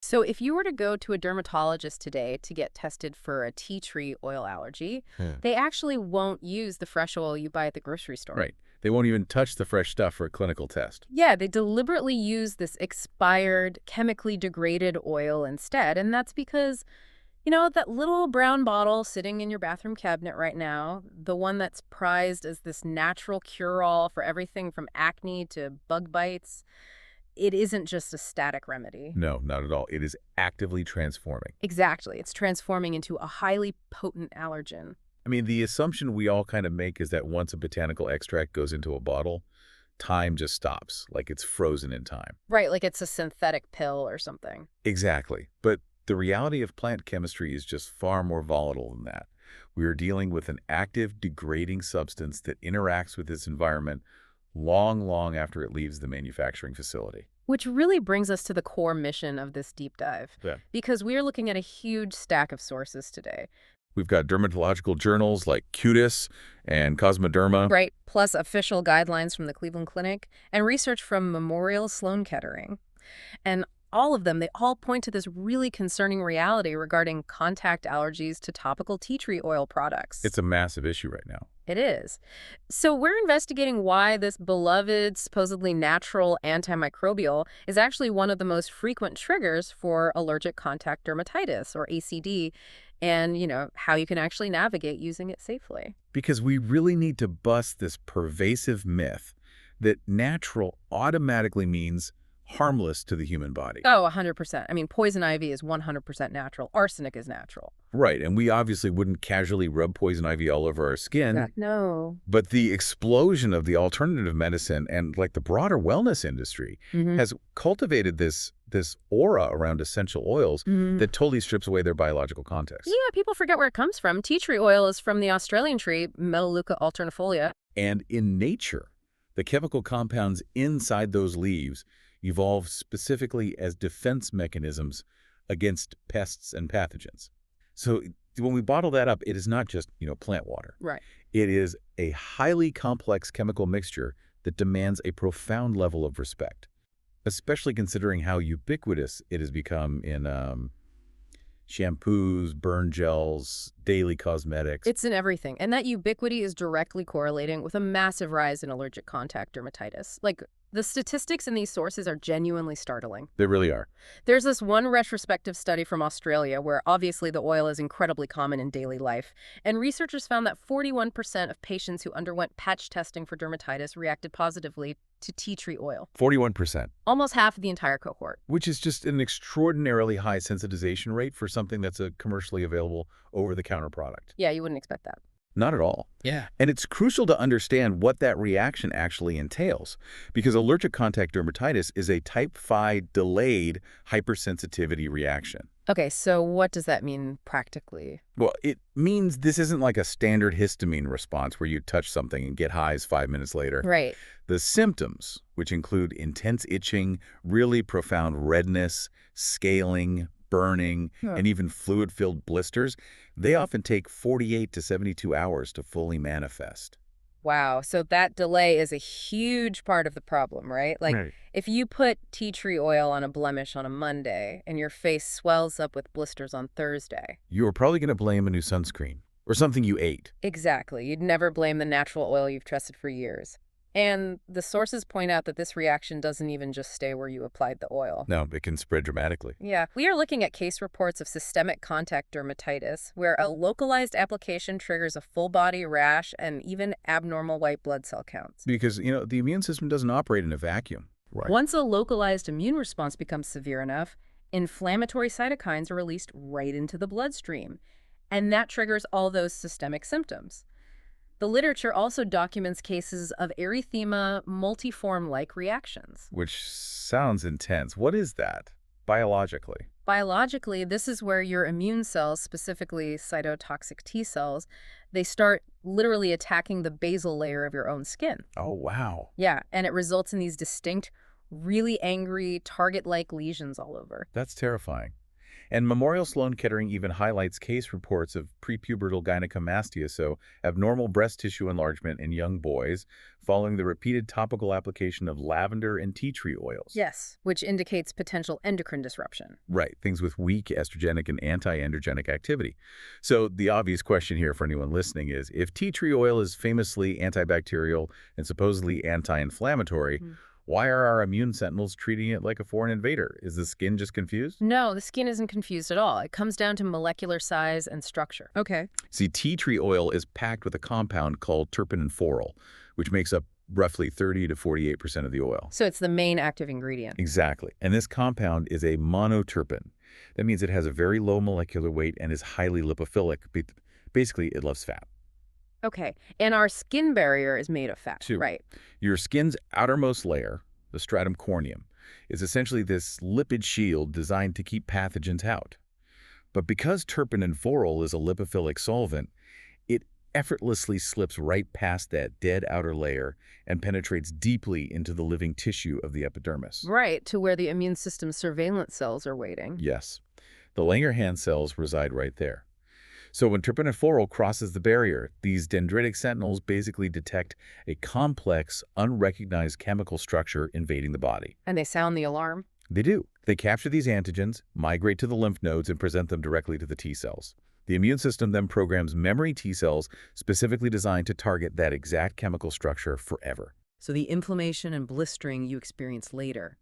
So if you were to go to a dermatologist today to get tested for a tea tree oil allergy, Yeah. they actually won't use the fresh oil you buy at the grocery store. Right. They won't even touch the fresh stuff for a clinical test. Yeah, they deliberately use this expired, chemically degraded oil instead. And that's because, that little brown bottle sitting in your bathroom cabinet right now, the one that's prized as this natural cure-all for everything from acne to bug bites, it isn't just a static remedy. No, not at all. It is actively transforming. Exactly. It's transforming into a highly potent allergen. I mean, the assumption we all kind of make is that once a botanical extract goes into a bottle, time just stops, like it's frozen in time. Right, like it's a synthetic pill or something. Exactly. But the reality of plant chemistry is just far more volatile than that. We are dealing with an active, degrading substance that interacts with its environment long, long after it leaves the manufacturing facility. Which really brings us to the core mission of this deep dive. Yeah. Because we are looking at a huge stack of sources today. We've got dermatological journals like Cutis and Cosmoderma. Right, plus official guidelines from the Cleveland Clinic and research from Memorial Sloan Kettering. And all of them, they all point to this really concerning reality regarding contact allergies to topical tea tree oil products. It's a massive issue right now. It is. So we're investigating why this beloved, supposedly natural antimicrobial is actually one of the most frequent triggers for allergic contact dermatitis, or ACD, and, how you can actually navigate using it safely. Because we really need to bust this pervasive myth that natural automatically means harmless to the human body. Oh, 100%. I mean, poison ivy is 100% natural. Arsenic is natural. Right, and we obviously wouldn't casually rub poison ivy all over our skin. Yeah. No. But the explosion of the alternative medicine and like the broader wellness industry has cultivated this aura around essential oils that totally strips away their biological context. Yeah, people forget where it comes from. Tea tree oil is from the Australian tree, Melaleuca alternifolia. And in nature, the chemical compounds inside those leaves evolved specifically as defense mechanisms against pests and pathogens. So when we bottle that up, it is not just, plant water. Right. It is a highly complex chemical mixture that demands a profound level of respect, especially considering how ubiquitous it has become in shampoos, burn gels, daily cosmetics. It's in everything. And that ubiquity is directly correlating with a massive rise in allergic contact dermatitis. Like, the statistics in these sources are genuinely startling. They really are. There's this one retrospective study from Australia where obviously the oil is incredibly common in daily life, and researchers found that 41% of patients who underwent patch testing for dermatitis reacted positively to tea tree oil. 41%, Almost half of the entire cohort. which is just an extraordinarily high sensitization rate for something that's a commercially available over-the-counter product. Yeah, you wouldn't expect that. Not at all. Yeah. And it's crucial to understand what that reaction actually entails, because allergic contact dermatitis is a type 5 delayed hypersensitivity reaction. Okay, so what does that mean practically? Well, it means this isn't like a standard histamine response where you touch something and get highs 5 minutes later. Right. The symptoms, which include intense itching, really profound redness, scaling, burning, and even fluid-filled blisters, they often take 48 to 72 hours to fully manifest. Wow. So that delay is a huge part of the problem, right? Like, Right. if you put tea tree oil on a blemish on a Monday and your face swells up with blisters on Thursday. You're probably going to blame a new sunscreen or something you ate. Exactly. You'd never blame the natural oil you've trusted for years. And the sources point out that this reaction doesn't even just stay where you applied the oil. No, it can spread dramatically. Yeah, we are looking at case reports of systemic contact dermatitis, where a localized application triggers a full-body rash and even abnormal white blood cell counts. Because, the immune system doesn't operate in a vacuum. Right. Once a localized immune response becomes severe enough, inflammatory cytokines are released right into the bloodstream, and that triggers all those systemic symptoms. The literature also documents cases of erythema multiforme-like reactions. Which sounds intense. What is that, biologically? Biologically, this is where your immune cells, specifically cytotoxic T cells, they start literally attacking the basal layer of your own skin. Oh, wow. Yeah, and it results in these distinct, really angry, target-like lesions all over. That's terrifying. And Memorial Sloan Kettering even highlights case reports of prepubertal gynecomastia, so abnormal breast tissue enlargement in young boys, following the repeated topical application of lavender and tea tree oils. Yes, which indicates potential endocrine disruption. Right, things with weak estrogenic and anti-androgenic activity. So the obvious question here for anyone listening is, if tea tree oil is famously antibacterial and supposedly anti-inflammatory, Mhm. why are our immune sentinels treating it like a foreign invader? Is the skin just confused? No, the skin isn't confused at all. It comes down to molecular size and structure. Okay. See, tea tree oil is packed with a compound called terpenophorol, which makes up roughly 30 to 48% of the oil. So it's the main active ingredient. Exactly. And this compound is a monoterpene. That means it has a very low molecular weight and is highly lipophilic. Basically, it loves fat. Okay. And our skin barrier is made of fat, Two, right? your skin's outermost layer, the stratum corneum, is essentially this lipid shield designed to keep pathogens out. But because terpenophorol is a lipophilic solvent, it effortlessly slips right past that dead outer layer and penetrates deeply into the living tissue of the epidermis. Right, to where the immune system's surveillance cells are waiting. Yes, the Langerhans cells reside right there. So when terpenophorol crosses the barrier, these dendritic sentinels basically detect a complex, unrecognized chemical structure invading the body. And they sound the alarm. They do. They capture these antigens, migrate to the lymph nodes, and present them directly to the T cells. The immune system then programs memory T cells specifically designed to target that exact chemical structure forever. So the inflammation and blistering you experience later,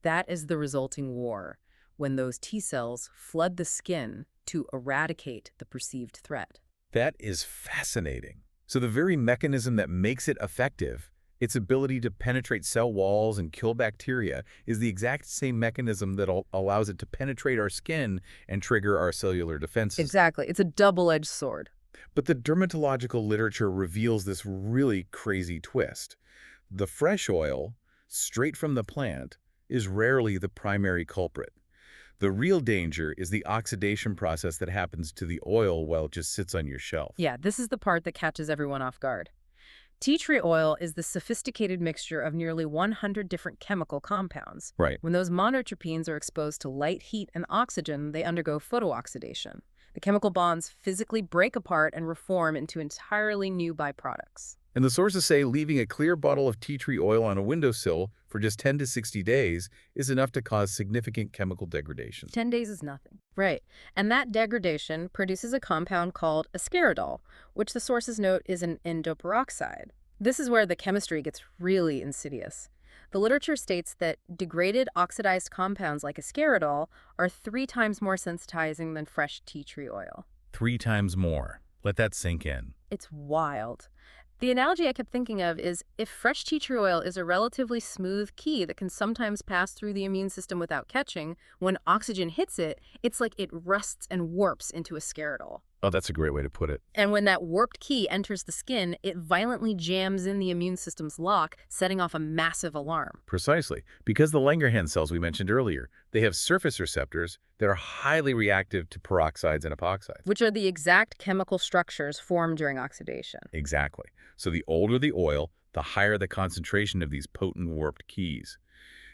that is the resulting war, when those T cells flood the skin to eradicate the perceived threat. That is fascinating. So the very mechanism that makes it effective, its ability to penetrate cell walls and kill bacteria, is the exact same mechanism that allows it to penetrate our skin and trigger our cellular defenses. Exactly. It's a double-edged sword. But the dermatological literature reveals this really crazy twist. The fresh oil, straight from the plant, is rarely the primary culprit. The real danger is the oxidation process that happens to the oil while it just sits on your shelf. Yeah, this is the part that catches everyone off guard. Tea tree oil is the sophisticated mixture of nearly 100 different chemical compounds. Right. When those monoterpenes are exposed to light, heat, and oxygen, they undergo photooxidation. The chemical bonds physically break apart and reform into entirely new byproducts. And the sources say leaving a clear bottle of tea tree oil on a windowsill for just 10 to 60 days is enough to cause significant chemical degradation. 10 days is nothing. Right. And that degradation produces a compound called ascaridol, which the sources note is an endoperoxide. This is where the chemistry gets really insidious. The literature states that degraded oxidized compounds like ascaridol are 3 times more sensitizing than fresh tea tree oil. 3 times more. Let that sink in. It's wild. The analogy I kept thinking of is if fresh tea tree oil is a relatively smooth key that can sometimes pass through the immune system without catching, when oxygen hits it, it's like it rusts and warps into ascaridol. Oh, that's a great way to put it. And when that warped key enters the skin, it violently jams in the immune system's lock, setting off a massive alarm. Precisely. Because the Langerhans cells we mentioned earlier, they have surface receptors that are highly reactive to peroxides and epoxides. Which are the exact chemical structures formed during oxidation. Exactly. So the older the oil, the higher the concentration of these potent warped keys.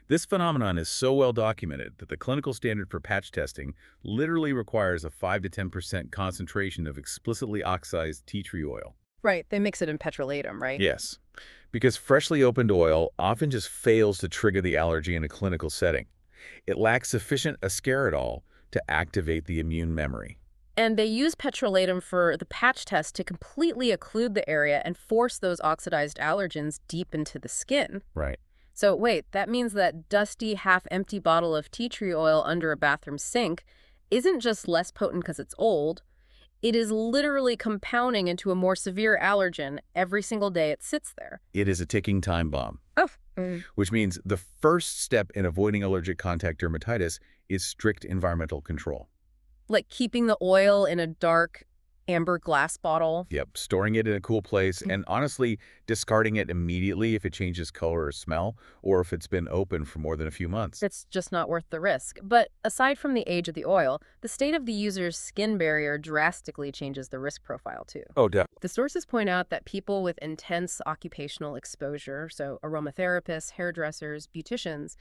This phenomenon is so well documented that the clinical standard for patch testing literally requires a 5 to 10% concentration of explicitly oxidized tea tree oil. Right, they mix it in petrolatum, right? Yes, because freshly opened oil often just fails to trigger the allergy in a clinical setting. It lacks sufficient ascaridol to activate the immune memory. And they use petrolatum for the patch test to completely occlude the area and force those oxidized allergens deep into the skin. Right. So wait, that means that dusty, half-empty bottle of tea tree oil under a bathroom sink isn't just less potent because it's old. It is literally compounding into a more severe allergen every single day it sits there. It is a ticking time bomb. Oh. Which means the first step in avoiding allergic contact dermatitis is strict environmental control. Like keeping the oil in a dark, amber glass bottle. Yep, storing it in a cool place and honestly discarding it immediately if it changes color or smell or if it's been open for more than a few months. It's just not worth the risk. But aside from the age of the oil, the state of the user's skin barrier drastically changes the risk profile too. Oh, definitely. The sources point out that people with intense occupational exposure, so aromatherapists, hairdressers, beauticians,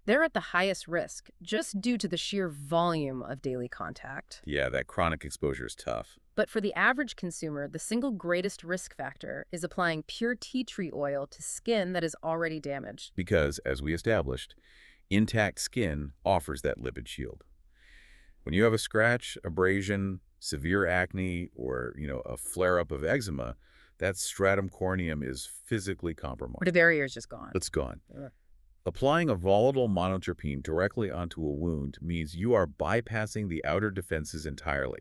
They're at the highest risk just due to the sheer volume of daily contact. Yeah, that chronic exposure is tough. But for the average consumer, the single greatest risk factor is applying pure tea tree oil to skin that is already damaged. Because, as we established, intact skin offers that lipid shield. When you have a scratch, abrasion, severe acne, or, a flare-up of eczema, that stratum corneum is physically The compromised. barrier's just gone. It's gone. Ugh. Applying a volatile monotropine directly onto a wound means you are bypassing the outer defenses entirely.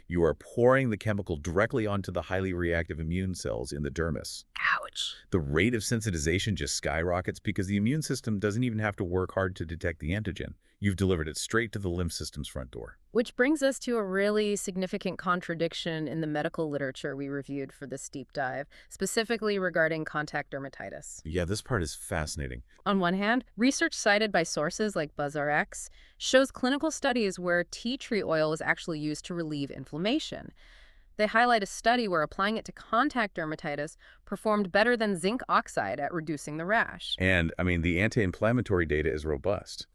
You are pouring the chemical directly onto the highly reactive immune cells in the dermis. Ouch. The rate of sensitization just skyrockets because the immune system doesn't even have to work hard to detect the antigen. You've delivered it straight to the lymph system's front door. Which brings us to a really significant contradiction in the medical literature we reviewed for this deep dive, specifically regarding contact dermatitis. Yeah, this part is fascinating. On one hand, research cited by sources like BuzzRx shows clinical studies where tea tree oil was actually used to relieve inflammation. They highlight a study where applying it to contact dermatitis performed better than zinc oxide at reducing the rash. And, the anti-inflammatory data is robust.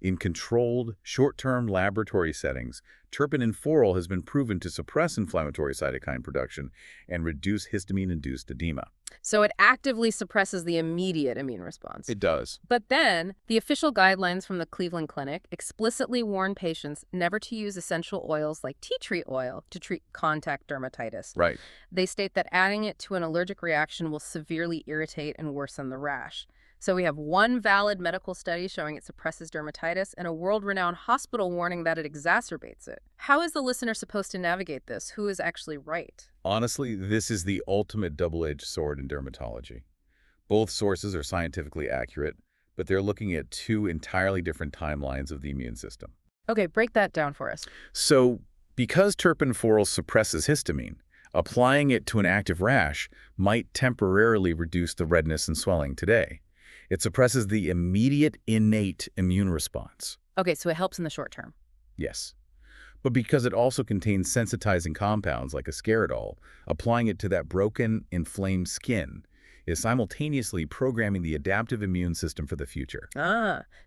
In controlled, short-term laboratory settings, terpenophorol has been proven to suppress inflammatory cytokine production and reduce histamine-induced edema. So it actively suppresses the immediate immune response. It does. But then, the official guidelines from the Cleveland Clinic explicitly warn patients never to use essential oils like tea tree oil to treat contact dermatitis. Right. They state that adding it to an allergic reaction will severely irritate and worsen the rash. So we have one valid medical study showing it suppresses dermatitis and a world-renowned hospital warning that it exacerbates it. How is the listener supposed to navigate this? Who is actually right? Honestly, this is the ultimate double-edged sword in dermatology. Both sources are scientifically accurate, but they're looking at two entirely different timelines of the immune system. Okay, break that down for us. So, because terpenophorol suppresses histamine, applying it to an active rash might temporarily reduce the redness and swelling today. It suppresses the immediate innate immune response. Okay, so it helps in the short term. Yes. But because it also contains sensitizing compounds like ascaridol, applying it to that broken, inflamed skin is simultaneously programming the adaptive immune system for the future.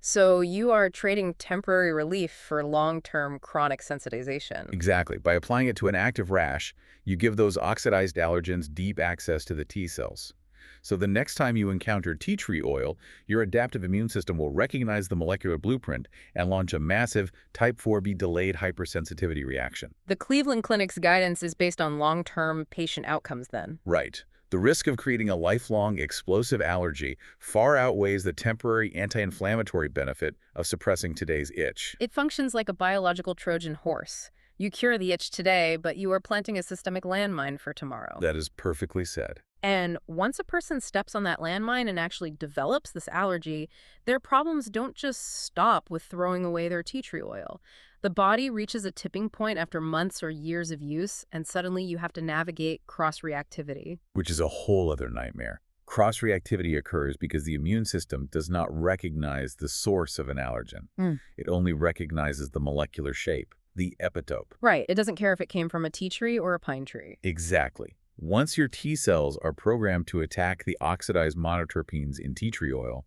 So you are trading temporary relief for long-term chronic sensitization. Exactly. By applying it to an active rash, you give those oxidized allergens deep access to the T cells. So the next time you encounter tea tree oil, your adaptive immune system will recognize the molecular blueprint and launch a massive type 4B delayed hypersensitivity reaction. The Cleveland Clinic's guidance is based on long-term patient outcomes then. Right. The risk of creating a lifelong explosive allergy far outweighs the temporary anti-inflammatory benefit of suppressing today's itch. It functions like a biological Trojan horse. You cure the itch today, but you are planting a systemic landmine for tomorrow. That is perfectly said. And once a person steps on that landmine and actually develops this allergy, their problems don't just stop with throwing away their tea tree oil. The body reaches a tipping point after months or years of use, and suddenly you have to navigate cross-reactivity. Which is a whole other nightmare. Cross-reactivity occurs because the immune system does not recognize the source of an allergen. It only recognizes the molecular shape, the epitope. Right. It doesn't care if it came from a tea tree or a pine tree. Exactly. Once your T cells are programmed to attack the oxidized monotropines in tea tree oil,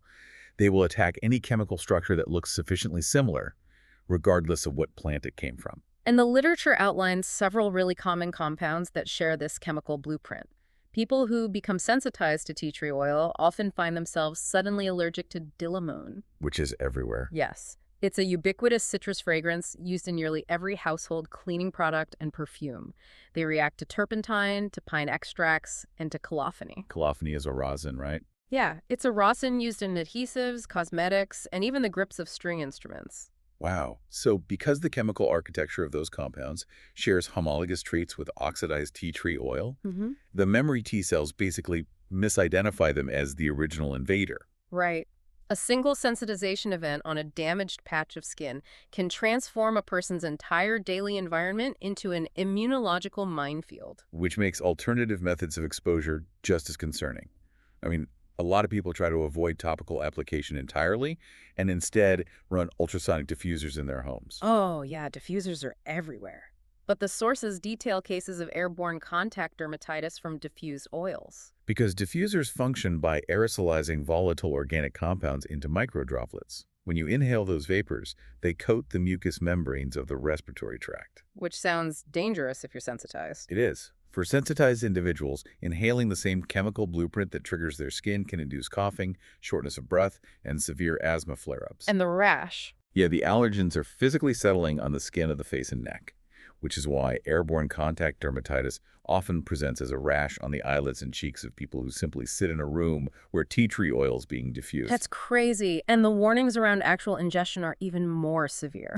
they will attack any chemical structure that looks sufficiently similar, regardless of what plant it came from. And the literature outlines several really common compounds that share this chemical blueprint. People who become sensitized to tea tree oil often find themselves suddenly allergic to dilamone. Which is everywhere. Yes. It's a ubiquitous citrus fragrance used in nearly every household cleaning product and perfume. They react to turpentine, to pine extracts, and to colophony. Colophony is a rosin, right? Yeah, it's a rosin used in adhesives, cosmetics, and even the grips of string instruments. Wow. So because the chemical architecture of those compounds shares homologous traits with oxidized tea tree oil, the memory T cells basically misidentify them as the original invader. Right. A single sensitization event on a damaged patch of skin can transform a person's entire daily environment into an immunological minefield. Which makes alternative methods of exposure just as concerning. A lot of people try to avoid topical application entirely and instead run ultrasonic diffusers in their homes. Oh, yeah, diffusers are everywhere. But the sources detail cases of airborne contact dermatitis from diffused oils. Because diffusers function by aerosolizing volatile organic compounds into microdroplets, When you inhale those vapors, they coat the mucous membranes of the respiratory tract. Which sounds dangerous if you're sensitized. It is. For sensitized individuals, inhaling the same chemical blueprint that triggers their skin can induce coughing, shortness of breath, and severe asthma flare-ups. And the rash. Yeah, the allergens are physically settling on the skin of the face and neck, which is why airborne contact dermatitis often presents as a rash on the eyelids and cheeks of people who simply sit in a room where tea tree oil is being diffused. That's crazy. And the warnings around actual ingestion are even more severe.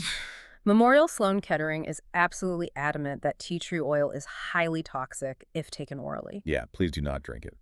Memorial Sloan Kettering is absolutely adamant that tea tree oil is highly toxic if taken orally. Yeah, please do not drink it.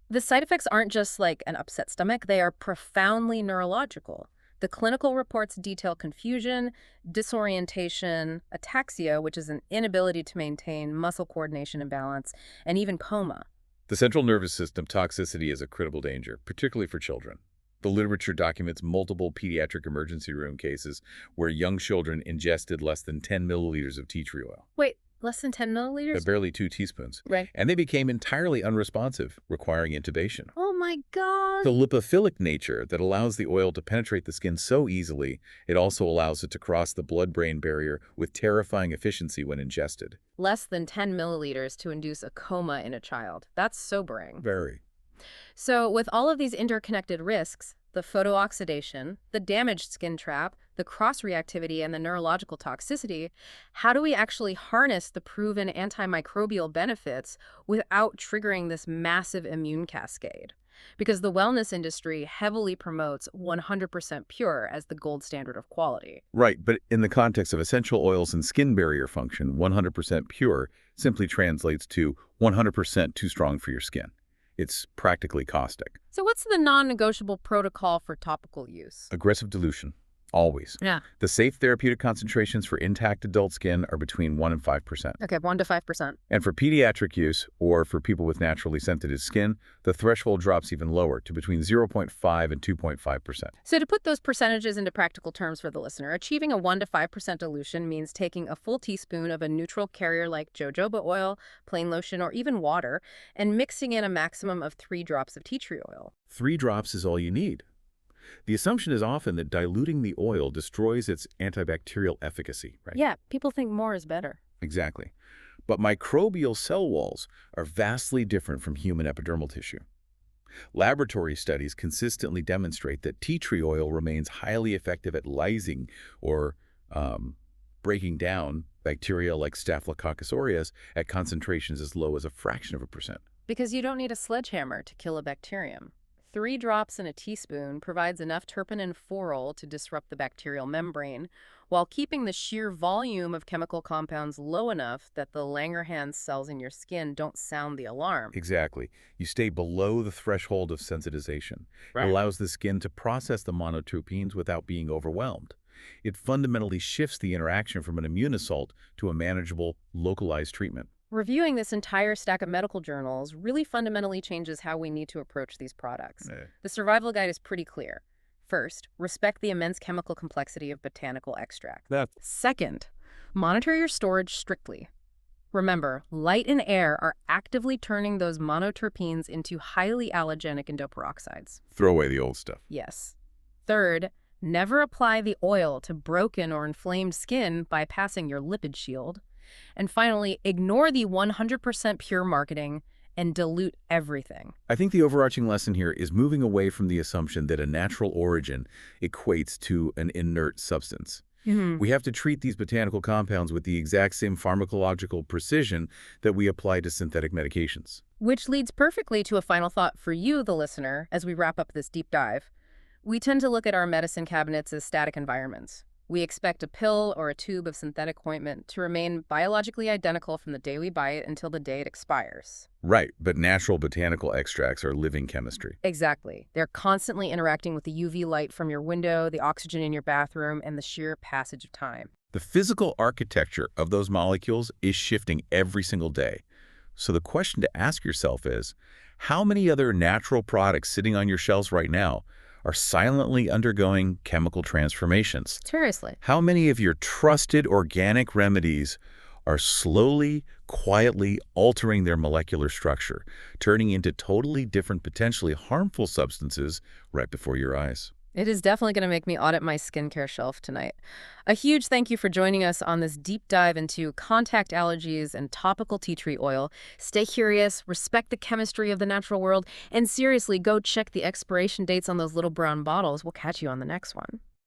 The side effects aren't just like an upset stomach, they are profoundly neurological. The clinical reports detail confusion, disorientation, ataxia, which is an inability to maintain muscle coordination and balance, and even coma. The central nervous system toxicity is a critical danger, particularly for children. The literature documents multiple pediatric emergency room cases where young children ingested less than 10 milliliters of tea tree oil. Wait, less than 10 milliliters? Barely 2 teaspoons. Right. And they became entirely unresponsive, requiring intubation. Oh my God. The lipophilic nature that allows the oil to penetrate the skin so easily, it also allows it to cross the blood-brain barrier with terrifying efficiency when ingested. Less than 10 milliliters to induce a coma in a child. That's sobering. Very. So with all of these interconnected risks, the photooxidation, the damaged skin trap, the cross-reactivity, and the neurological toxicity, how do we actually harness the proven antimicrobial benefits without triggering this massive immune cascade? Because the wellness industry heavily promotes 100% pure as the gold standard of quality. Right, but in the context of essential oils and skin barrier function, 100% pure simply translates to 100% too strong for your skin. It's practically caustic. So what's the non-negotiable protocol for topical use? Aggressive dilution. Always. Yeah. The safe therapeutic concentrations for intact adult skin are between 1 and 5%. Okay, 1 to 5%. And for pediatric use, or for people with naturally sensitive skin, the threshold drops even lower to between 0.5 and 2.5%. So to put those percentages into practical terms for the listener, achieving a 1 to 5% dilution means taking a full teaspoon of a neutral carrier like jojoba oil, plain lotion, or even water, and mixing in a maximum of 3 drops of tea tree oil. 3 drops is all you need. The assumption is often that diluting the oil destroys its antibacterial efficacy, right? Yeah, people think more is better. Exactly. But microbial cell walls are vastly different from human epidermal tissue. Laboratory studies consistently demonstrate that tea tree oil remains highly effective at lysing or breaking down bacteria like Staphylococcus aureus at concentrations as low as a fraction of a percent. Because you don't need a sledgehammer to kill a bacterium. 3 drops in a teaspoon provides enough terpenin phorol to disrupt the bacterial membrane, while keeping the sheer volume of chemical compounds low enough that the Langerhans cells in your skin don't sound the alarm. Exactly. You stay below the threshold of sensitization. Right. It allows the skin to process the monotropines without being overwhelmed. It fundamentally shifts the interaction from an immune assault to a manageable, localized treatment. Reviewing this entire stack of medical journals really fundamentally changes how we need to approach these products. The survival guide is pretty clear. First, respect the immense chemical complexity of botanical extract. Second, monitor your storage strictly. Remember, light and air are actively turning those monoterpenes into highly allergenic endoperoxides. Throw away the old stuff. Yes. Third, never apply the oil to broken or inflamed skin bypassing your lipid shield. And finally, ignore the 100% pure marketing and dilute everything. I think the overarching lesson here is moving away from the assumption that a natural origin equates to an inert substance. We have to treat these botanical compounds with the exact same pharmacological precision that we apply to synthetic medications. Which leads perfectly to a final thought for you, the listener, as we wrap up this deep dive. We tend to look at our medicine cabinets as static environments. We expect a pill or a tube of synthetic ointment to remain biologically identical from the day we buy it until the day it expires. Right, but natural botanical extracts are living chemistry. Exactly. They're constantly interacting with the UV light from your window, the oxygen in your bathroom, and the sheer passage of time. The physical architecture of those molecules is shifting every single day. So the question to ask yourself is, how many other natural products sitting on your shelves right now are silently undergoing chemical transformations? Seriously. How many of your trusted organic remedies are slowly, quietly altering their molecular structure, turning into totally different, potentially harmful substances right before your eyes? It is definitely going to make me audit my skincare shelf tonight. A huge thank you for joining us on this deep dive into contact allergies and topical tea tree oil. Stay curious, respect the chemistry of the natural world, and seriously, go check the expiration dates on those little brown bottles. We'll catch you on the next one.